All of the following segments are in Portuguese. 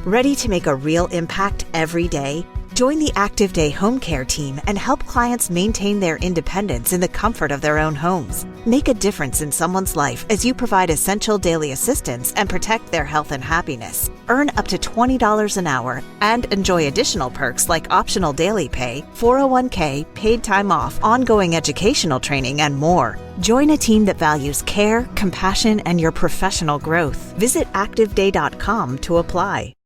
Ready to make a real impact every day? Join the Active Day Home Care team and help clients maintain their independence in the comfort of their own homes. Make a difference in someone's life as you provide essential daily assistance and protect their health and happiness. Earn up to $20 an hour and enjoy additional perks like optional daily pay, 401k, paid time off, ongoing educational training, and more. Join a team that values care, compassion, and your professional growth. Visit activeday.com to apply.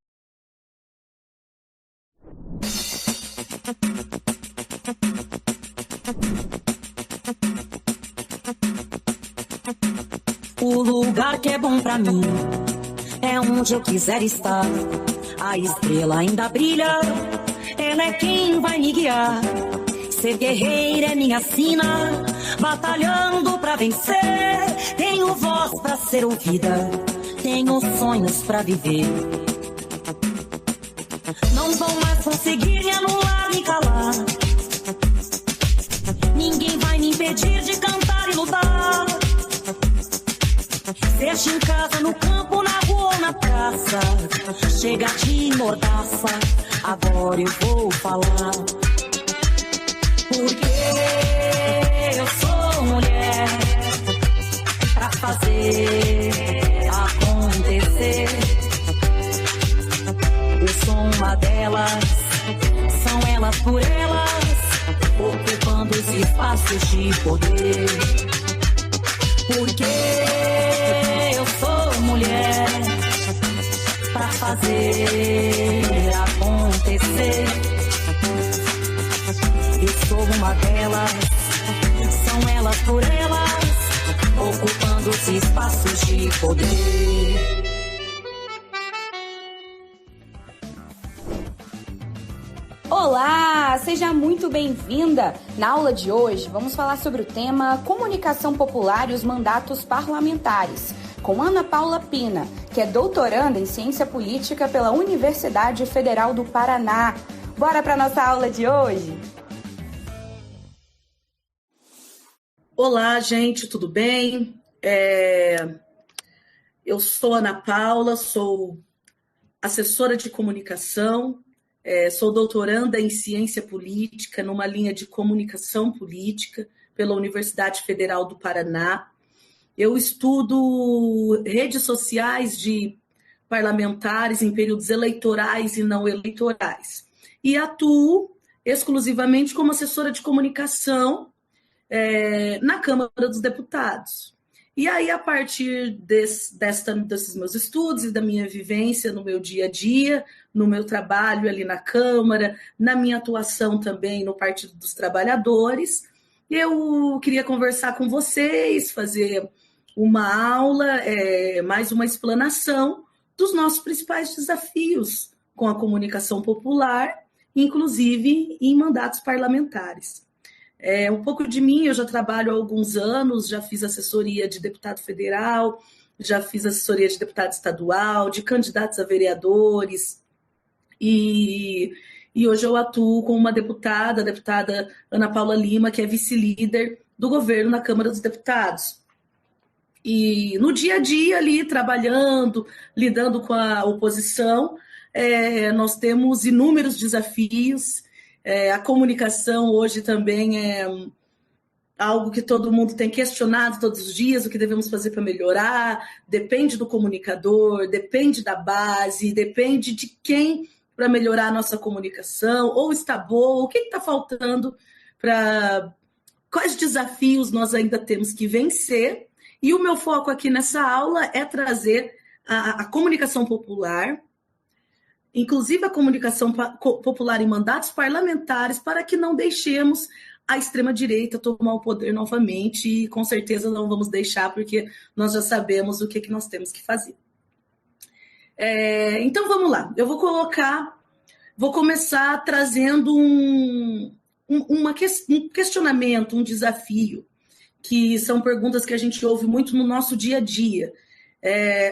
O lugar que é bom pra mim é onde eu quiser estar. A estrela ainda brilha, ela é quem vai me guiar. Ser guerreira é minha sina, batalhando pra vencer. Tenho voz pra ser ouvida, tenho sonhos pra viver. Não vão mais conseguir me anular, me calar. Ninguém vai me impedir de cantar e lutar. Seja em casa, no campo, na rua ou na praça, chega de mordaça, agora eu vou falar. Porque eu sou mulher pra fazer acontecer. Eu sou uma delas, são elas por elas, ocupando os espaços de poder. Porque eu sou mulher pra fazer acontecer. Eu sou uma delas, são elas por elas, ocupando os espaços de poder. Olá, seja muito bem-vinda! Na aula de hoje, vamos falar sobre o tema Comunicação Popular e os Mandatos Parlamentares, com Ana Paula Pina, que é doutoranda em Ciência Política pela Universidade Federal do Paraná. Bora para nossa aula de hoje? Olá, gente, tudo bem? Eu sou Ana Paula, sou assessora de comunicação, sou doutoranda em Ciência Política, numa linha de Comunicação Política, pela Universidade Federal do Paraná. Eu estudo redes sociais de parlamentares em períodos eleitorais e não eleitorais. E atuo exclusivamente como assessora de comunicação na Câmara dos Deputados. E aí, a partir desses meus estudos e da minha vivência no meu dia a dia, no meu trabalho ali na Câmara, na minha atuação também no Partido dos Trabalhadores, eu queria conversar com vocês, fazer uma aula, mais uma explanação dos nossos principais desafios com a comunicação popular, inclusive em mandatos parlamentares. Um pouco de mim, eu já trabalho há alguns anos, já fiz assessoria de deputado federal, já fiz assessoria de deputado estadual, de candidatos a vereadores, e hoje eu atuo com uma deputada, a deputada Ana Paula Lima, que é vice-líder do governo na Câmara dos Deputados. E no dia a dia ali, trabalhando, lidando com a oposição, nós temos inúmeros desafios. A comunicação hoje também é algo que todo mundo tem questionado todos os dias, o que devemos fazer para melhorar, depende do comunicador, depende da base, depende de quem para melhorar a nossa comunicação, ou está boa, o que está faltando, quais desafios nós ainda temos que vencer. E o meu foco aqui nessa aula é trazer a comunicação popular, inclusive a comunicação popular em mandatos parlamentares, para que não deixemos a extrema-direita tomar o poder novamente, e com certeza não vamos deixar, porque nós já sabemos o que nós temos que fazer. Então vamos lá, eu vou começar trazendo um questionamento, um desafio, que são perguntas que a gente ouve muito no nosso dia a dia.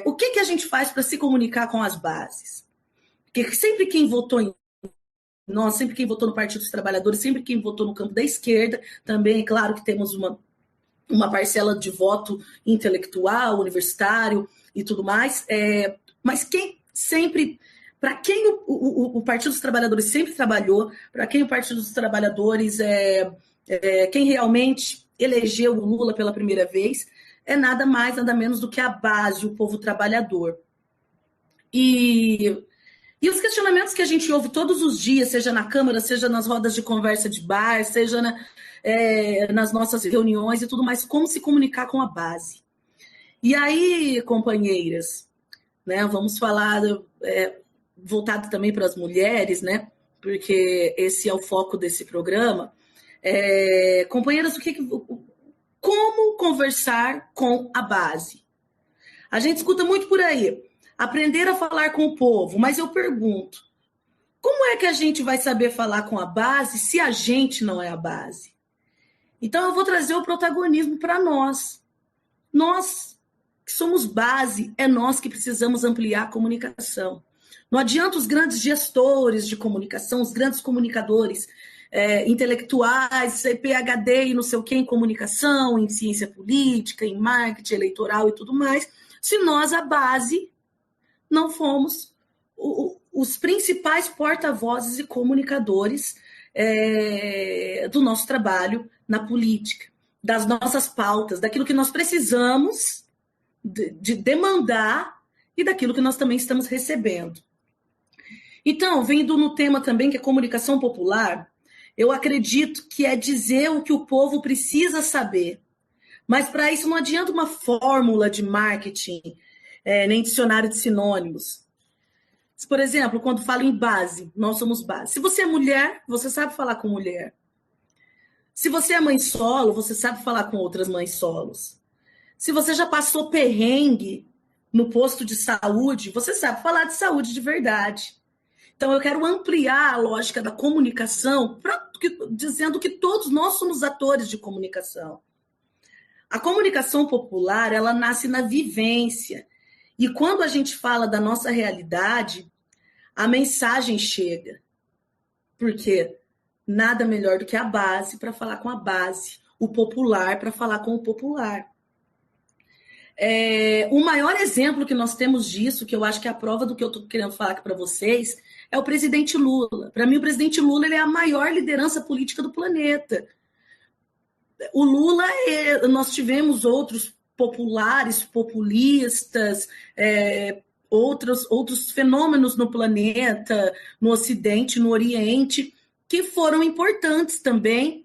O que a gente faz para se comunicar com as bases? Porque sempre quem votou em nós, sempre quem votou no Partido dos Trabalhadores, sempre quem votou no campo da esquerda, também é claro que temos uma parcela de voto intelectual, universitário e tudo mais, mas quem sempre para quem o Partido dos Trabalhadores sempre trabalhou, para quem o Partido dos Trabalhadores quem realmente elegeu o Lula pela primeira vez, é nada mais, nada menos do que a base, o povo trabalhador. E os questionamentos que a gente ouve todos os dias, seja na Câmara, seja nas rodas de conversa de bar, seja nas nossas reuniões e tudo mais, como se comunicar com a base. E aí, companheiras, né, vamos falar voltado também para as mulheres, né, porque esse é o foco desse programa. Companheiras, como conversar com a base? A gente escuta muito por aí, aprender a falar com o povo, mas eu pergunto, como é que a gente vai saber falar com a base se a gente não é a base? Então eu vou trazer o protagonismo para nós. Nós que somos base, é nós que precisamos ampliar a comunicação. Não adianta os grandes gestores de comunicação, os grandes comunicadores intelectuais, PhD e não sei o que, em comunicação, em ciência política, em marketing eleitoral e tudo mais, se nós, a base, não fomos os principais porta-vozes e comunicadores do nosso trabalho na política, das nossas pautas, daquilo que nós precisamos de demandar e daquilo que nós também estamos recebendo. Então, vendo no tema também que é comunicação popular, eu acredito que é dizer o que o povo precisa saber. Mas para isso não adianta uma fórmula de marketing, nem dicionário de sinônimos. Por exemplo, quando falo em base, nós somos base. Se você é mulher, você sabe falar com mulher. Se você é mãe solo, você sabe falar com outras mães solos. Se você já passou perrengue no posto de saúde, você sabe falar de saúde de verdade. Então, eu quero ampliar a lógica da comunicação, dizendo que todos nós somos atores de comunicação. A comunicação popular, ela nasce na vivência. E quando a gente fala da nossa realidade, a mensagem chega. Porque nada melhor do que a base para falar com a base, o popular para falar com o popular. O maior exemplo que nós temos disso, que eu acho que é a prova do que eu estou querendo falar aqui para vocês, é o presidente Lula. Para mim, o presidente Lula ele é a maior liderança política do planeta. O Lula, nós tivemos outros populares, populistas, outros fenômenos no planeta, no Ocidente, no Oriente, que foram importantes também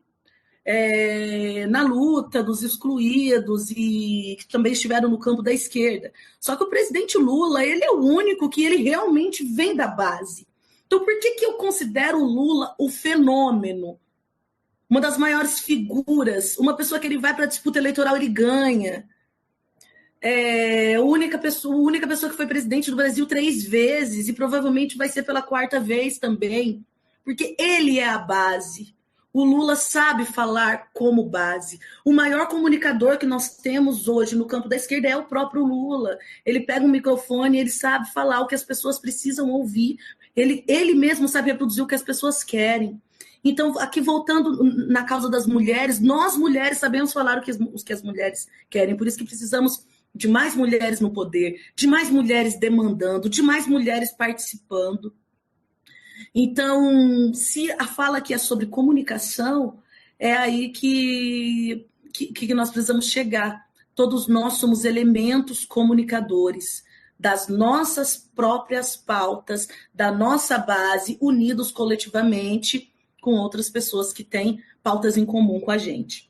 na luta dos excluídos e que também estiveram no campo da esquerda. Só que o presidente Lula, ele é o único que ele realmente vem da base. Então, por que eu considero o Lula o fenômeno? Uma das maiores figuras, uma pessoa que ele vai para a disputa eleitoral, ele ganha. A única pessoa que foi presidente do Brasil 3 vezes e provavelmente vai ser pela 4ª vez também, porque ele é a base. O Lula sabe falar como base. O maior comunicador que nós temos hoje no campo da esquerda é o próprio Lula. Ele pega um microfone, ele sabe falar o que as pessoas precisam ouvir. Ele mesmo sabe reproduzir o que as pessoas querem. Então, aqui voltando na causa das mulheres, nós mulheres sabemos falar o que as mulheres querem. Por isso que precisamos de mais mulheres no poder, de mais mulheres demandando, de mais mulheres participando. Então, se a fala aqui é sobre comunicação, é aí que nós precisamos chegar. Todos nós somos elementos comunicadores das nossas próprias pautas, da nossa base, unidos coletivamente com outras pessoas que têm pautas em comum com a gente.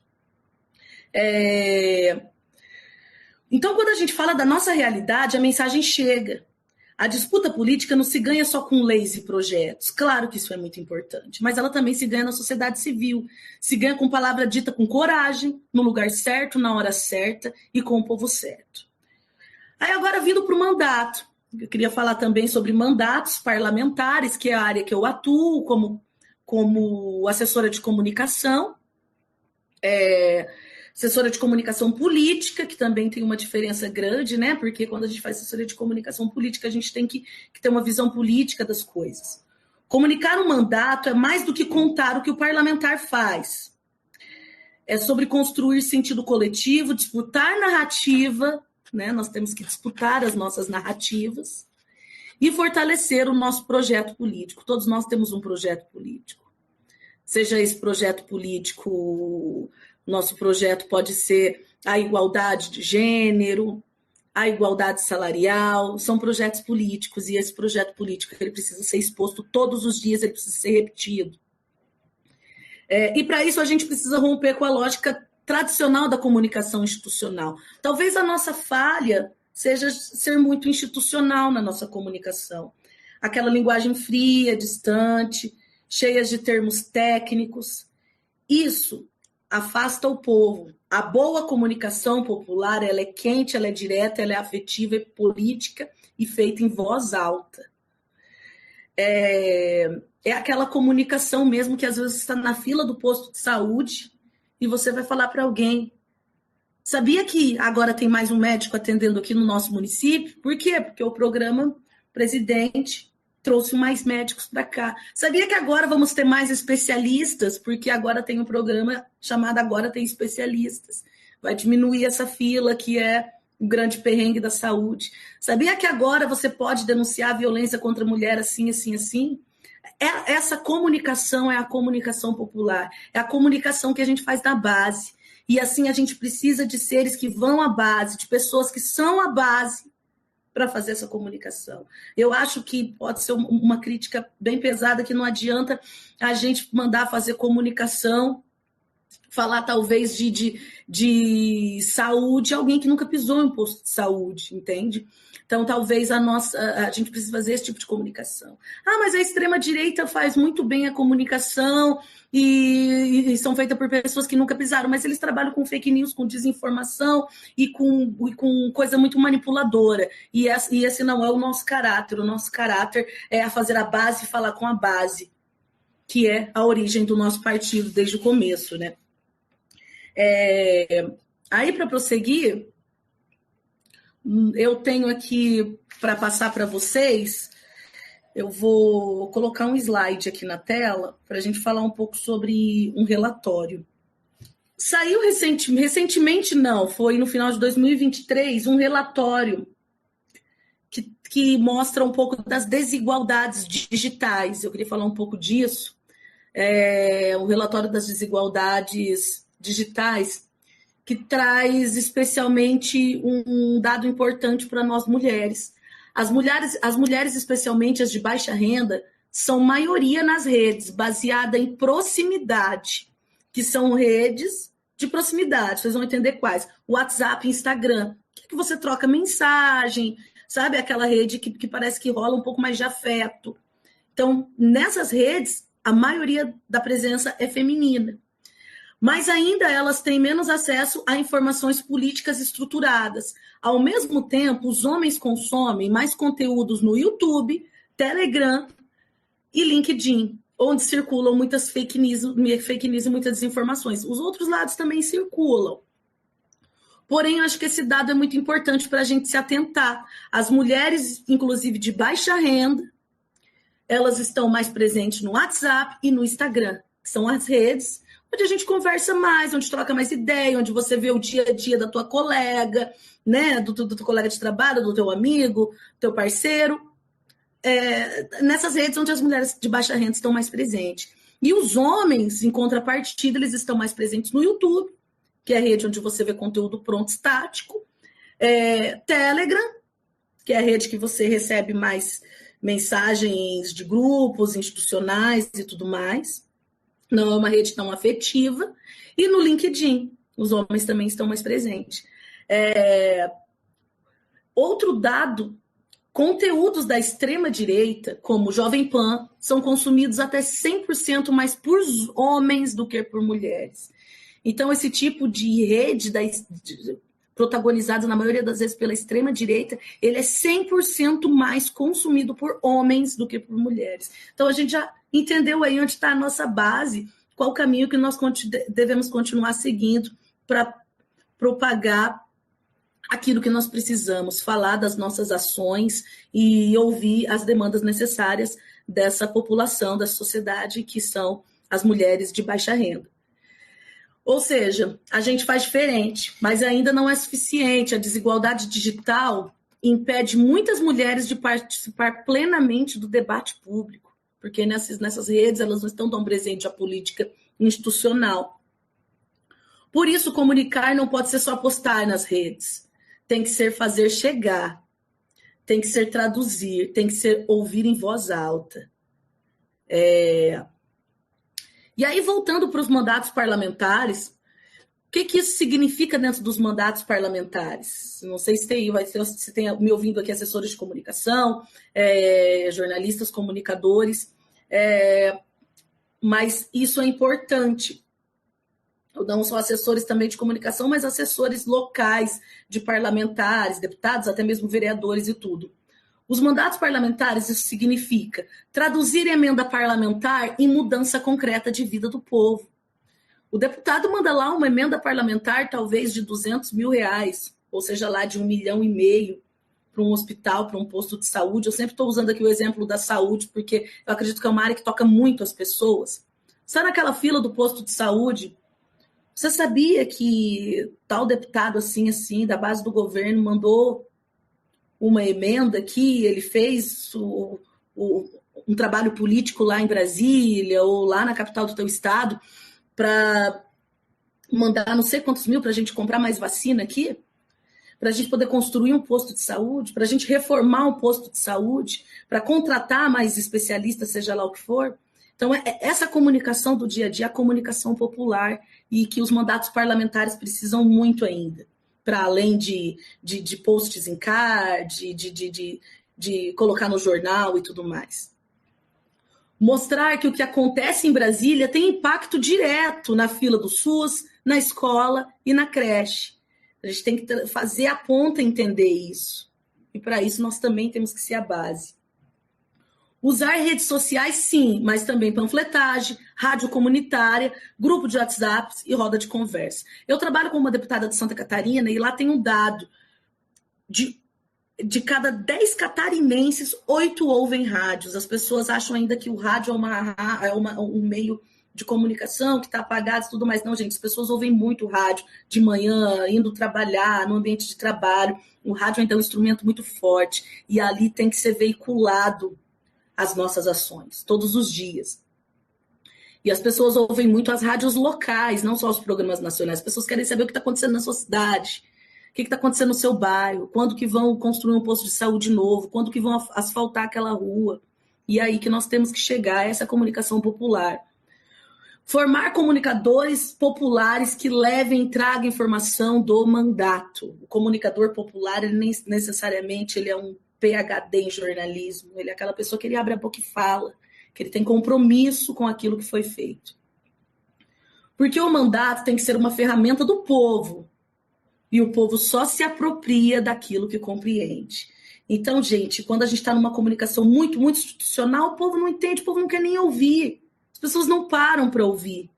Então, quando a gente fala da nossa realidade, a mensagem chega. A disputa política não se ganha só com leis e projetos. Claro que isso é muito importante, mas ela também se ganha na sociedade civil. Se ganha com palavra dita com coragem, no lugar certo, na hora certa e com o povo certo. Aí agora, vindo para o mandato. Eu queria falar também sobre mandatos parlamentares, que é a área que eu atuo como assessora de comunicação. Assessora de comunicação política, que também tem uma diferença grande, né? Porque quando a gente faz assessoria de comunicação política, a gente tem que ter uma visão política das coisas. Comunicar um mandato é mais do que contar o que o parlamentar faz. É sobre construir sentido coletivo, disputar narrativa, né? Nós temos que disputar as nossas narrativas e fortalecer o nosso projeto político. Todos nós temos um projeto político. Seja esse projeto político, nosso projeto pode ser a igualdade de gênero, a igualdade salarial, são projetos políticos, e esse projeto político ele precisa ser exposto todos os dias, ele precisa ser repetido. E para isso a gente precisa romper com a lógica tradicional da comunicação institucional. Talvez a nossa falha seja ser muito institucional na nossa comunicação. Aquela linguagem fria, distante, cheia de termos técnicos. Isso afasta o povo. A boa comunicação popular, ela é quente, ela é direta, ela é afetiva, é política e feita em voz alta. É aquela comunicação mesmo que às vezes está na fila do posto de saúde e você vai falar para alguém: sabia que agora tem mais um médico atendendo aqui no nosso município? Por quê? Porque o programa Presidente trouxe mais médicos para cá. Sabia que agora vamos ter mais especialistas? Porque agora tem um programa chamado Agora Tem Especialistas. Vai diminuir essa fila que é o grande perrengue da saúde. Sabia que agora você pode denunciar a violência contra a mulher assim, assim, assim? Essa comunicação é a comunicação popular. É a comunicação que a gente faz na base. E assim a gente precisa de seres que vão à base, de pessoas que são a base para fazer essa comunicação. Eu acho que pode ser uma crítica bem pesada, que não adianta a gente mandar fazer comunicação, falar talvez de saúde, alguém que nunca pisou em um posto de saúde, entende? Então, talvez a gente precise fazer esse tipo de comunicação. Mas a extrema-direita faz muito bem a comunicação e são feitas por pessoas que nunca pisaram, mas eles trabalham com fake news, com desinformação e com coisa muito manipuladora. E esse não é o nosso caráter. O nosso caráter é a fazer a base e falar com a base, que é a origem do nosso partido desde o começo, né? Aí, para prosseguir, eu tenho aqui para passar para vocês, eu vou colocar um slide aqui na tela para a gente falar um pouco sobre um relatório. Saiu recentemente não, foi no final de 2023, um relatório que mostra um pouco das desigualdades digitais. Eu queria falar um pouco disso. O relatório das desigualdades digitais, que traz especialmente um dado importante para nós mulheres. As mulheres, especialmente as de baixa renda, são maioria nas redes, baseada em proximidade, que são redes de proximidade, vocês vão entender quais. WhatsApp, Instagram, que você troca mensagem, sabe? Aquela rede que parece que rola um pouco mais de afeto. Então, nessas redes, a maioria da presença é feminina. Mas ainda elas têm menos acesso a informações políticas estruturadas. Ao mesmo tempo, os homens consomem mais conteúdos no YouTube, Telegram e LinkedIn, onde circulam muitas fake news e muitas desinformações. Os outros lados também circulam. Porém, eu acho que esse dado é muito importante para a gente se atentar. As mulheres, inclusive de baixa renda, elas estão mais presentes no WhatsApp e no Instagram, que são as redes onde a gente conversa mais, onde troca mais ideia, onde você vê o dia a dia da tua colega, né, do teu colega de trabalho, do teu amigo, teu parceiro. Nessas redes onde as mulheres de baixa renda estão mais presentes. E os homens, em contrapartida, eles estão mais presentes no YouTube, que é a rede onde você vê conteúdo pronto, estático. Telegram, que é a rede que você recebe mais mensagens de grupos institucionais e tudo mais. Não é uma rede tão afetiva. E no LinkedIn, os homens também estão mais presentes. Outro dado, conteúdos da extrema-direita, como Jovem Pan, são consumidos até 100% mais por homens do que por mulheres. Então, esse tipo de rede protagonizado, na maioria das vezes, pela extrema-direita, ele é 100% mais consumido por homens do que por mulheres. Então, a gente já entendeu aí onde está a nossa base, qual o caminho que nós devemos continuar seguindo para propagar aquilo que nós precisamos, falar das nossas ações e ouvir as demandas necessárias dessa população, da sociedade, que são as mulheres de baixa renda. Ou seja, a gente faz diferente, mas ainda não é suficiente. A desigualdade digital, impede muitas mulheres de participar plenamente do debate público, porque nessas redes elas não estão tão presentes à política institucional. Por isso, comunicar não pode ser só postar nas redes, tem que ser fazer chegar, tem que ser traduzir, tem que ser ouvir em voz alta. E aí, voltando para os mandatos parlamentares, o que isso significa dentro dos mandatos parlamentares? Não sei se tem me ouvindo aqui assessores de comunicação, jornalistas, comunicadores, mas isso é importante. Não só assessores também de comunicação, mas assessores locais de parlamentares, deputados, até mesmo vereadores e tudo. Os mandatos parlamentares, isso significa traduzir emenda parlamentar em mudança concreta de vida do povo. O deputado manda lá uma emenda parlamentar, talvez de R$200 mil, ou seja, lá de 1,5 milhão para um hospital, para um posto de saúde. Eu sempre estou usando aqui o exemplo da saúde, porque eu acredito que é uma área que toca muito as pessoas. Está naquela fila do posto de saúde, você sabia que tal deputado assim, da base do governo, mandou uma emenda que ele fez um trabalho político lá em Brasília ou lá na capital do teu estado para mandar não sei quantos mil para a gente comprar mais vacina aqui, para a gente poder construir um posto de saúde, para a gente reformar um posto de saúde, para contratar mais especialistas, seja lá o que for. Então, essa comunicação do dia a dia, a comunicação popular, e que os mandatos parlamentares precisam muito ainda, para além de posts em card, de colocar no jornal e tudo mais. Mostrar que o que acontece em Brasília tem impacto direto na fila do SUS, na escola e na creche. A gente tem que fazer a ponta entender isso. E para isso nós também temos que ser a base. Usar redes sociais, sim, mas também panfletagem, rádio comunitária, grupo de WhatsApp e roda de conversa. Eu trabalho com uma deputada de Santa Catarina e lá tem um dado de cada 10 catarinenses, 8 ouvem rádios. As pessoas acham ainda que o rádio é um meio de comunicação que está apagado e tudo mais. Não, gente, as pessoas ouvem muito rádio de manhã, indo trabalhar, no ambiente de trabalho. O rádio ainda é um instrumento muito forte e ali tem que ser veiculado as nossas ações, todos os dias. E as pessoas ouvem muito as rádios locais, não só os programas nacionais. As pessoas querem saber o que está acontecendo na sua cidade, o que está acontecendo no seu bairro, quando que vão construir um posto de saúde novo, quando que vão asfaltar aquela rua. E aí que nós temos que chegar a essa comunicação popular. Formar comunicadores populares que levem e tragam informação do mandato. O comunicador popular, ele nem necessariamente ele é um PhD em jornalismo, ele é aquela pessoa que ele abre a boca e fala, que ele tem compromisso com aquilo que foi feito. Porque o mandato tem que ser uma ferramenta do povo, e o povo só se apropria daquilo que compreende. Então, gente, quando a gente está numa comunicação muito, muito institucional, o povo não entende, o povo não quer nem ouvir. As pessoas não param para ouvir.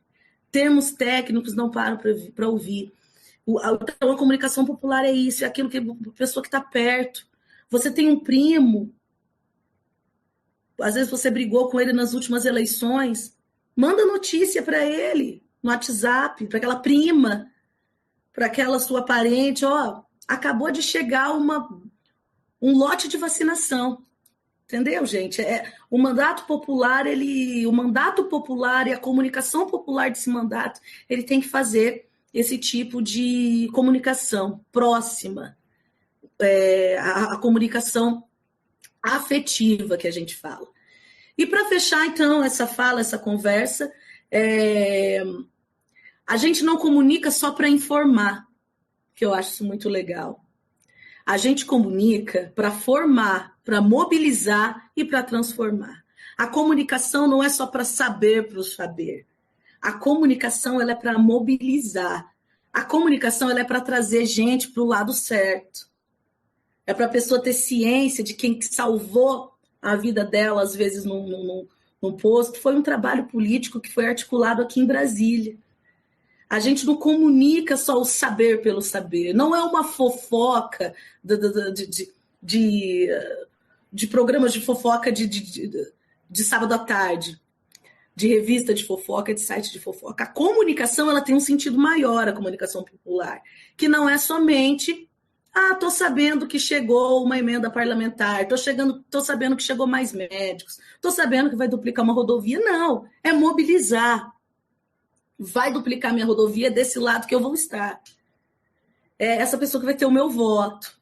Termos técnicos não param para ouvir. Então, a comunicação popular é isso, é aquilo que a pessoa que está perto. Você tem um primo, às vezes você brigou com ele nas últimas eleições, manda notícia para ele no WhatsApp, para aquela prima, para aquela sua parente, acabou de chegar um lote de vacinação. Entendeu, gente? O mandato popular, o mandato popular e a comunicação popular desse mandato, ele tem que fazer esse tipo de comunicação próxima. A comunicação afetiva que a gente fala. E para fechar, então, essa conversa, a gente não comunica só para informar, que eu acho isso muito legal. A gente comunica para formar, para mobilizar e para transformar. A comunicação não é só para saber, para saber. A comunicação ela é para mobilizar. A comunicação ela é para trazer gente para o lado certo. É para a pessoa ter ciência de quem salvou a vida dela, às vezes, num posto. Foi um trabalho político que foi articulado aqui em Brasília. A gente não comunica só o saber pelo saber. Não é uma fofoca de programas de fofoca de sábado à tarde, de revista de fofoca, de site de fofoca. A comunicação ela tem um sentido maior, a comunicação popular, que não é somente Estou sabendo que chegou uma emenda parlamentar, estou sabendo que chegou mais médicos, estou sabendo que vai duplicar uma rodovia. Não, é mobilizar. Vai duplicar minha rodovia desse lado que eu vou estar. É essa pessoa que vai ter o meu voto.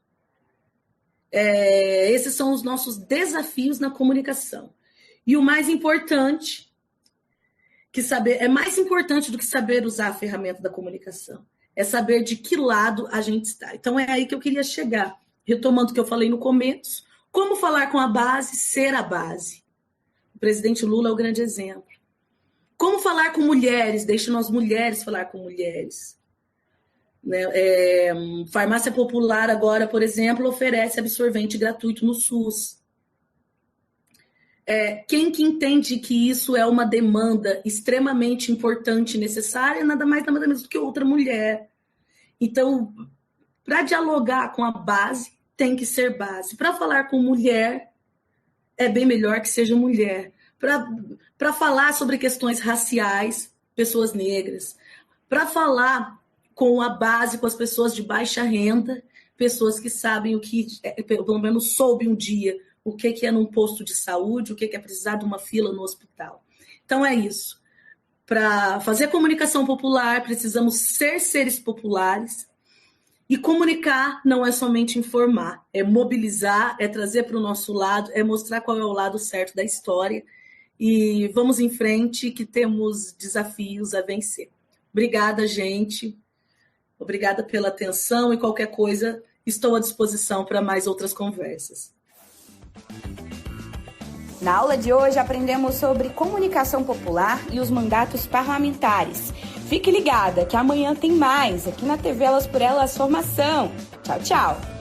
Esses são os nossos desafios na comunicação. E o mais importante, é mais importante do que saber usar a ferramenta da comunicação, é saber de que lado a gente está. Então é aí que eu queria chegar, retomando o que eu falei no começo, como falar com a base, ser a base. O presidente Lula é o grande exemplo. Como falar com mulheres, deixe nós mulheres falar com mulheres. Farmácia Popular agora, por exemplo, oferece absorvente gratuito no SUS. Quem que entende que isso é uma demanda extremamente importante e necessária, nada mais nada menos do que outra mulher. Então, para dialogar com a base, tem que ser base. Para falar com mulher, é bem melhor que seja mulher. Para falar sobre questões raciais, pessoas negras. Para falar com a base, com as pessoas de baixa renda, pessoas que sabem o que, pelo menos soube um dia, o que é num posto de saúde, o que é precisar de uma fila no hospital. Então é isso. Para fazer comunicação popular, precisamos ser seres populares. E comunicar não é somente informar, é mobilizar, é trazer para o nosso lado, é mostrar qual é o lado certo da história. E vamos em frente, que temos desafios a vencer. Obrigada, gente. Obrigada pela atenção e qualquer coisa, estou à disposição para mais outras conversas. Na aula de hoje aprendemos sobre comunicação popular e os mandatos parlamentares. Fique ligada que amanhã tem mais aqui na TV Elas por Elas Formação. Tchau, tchau!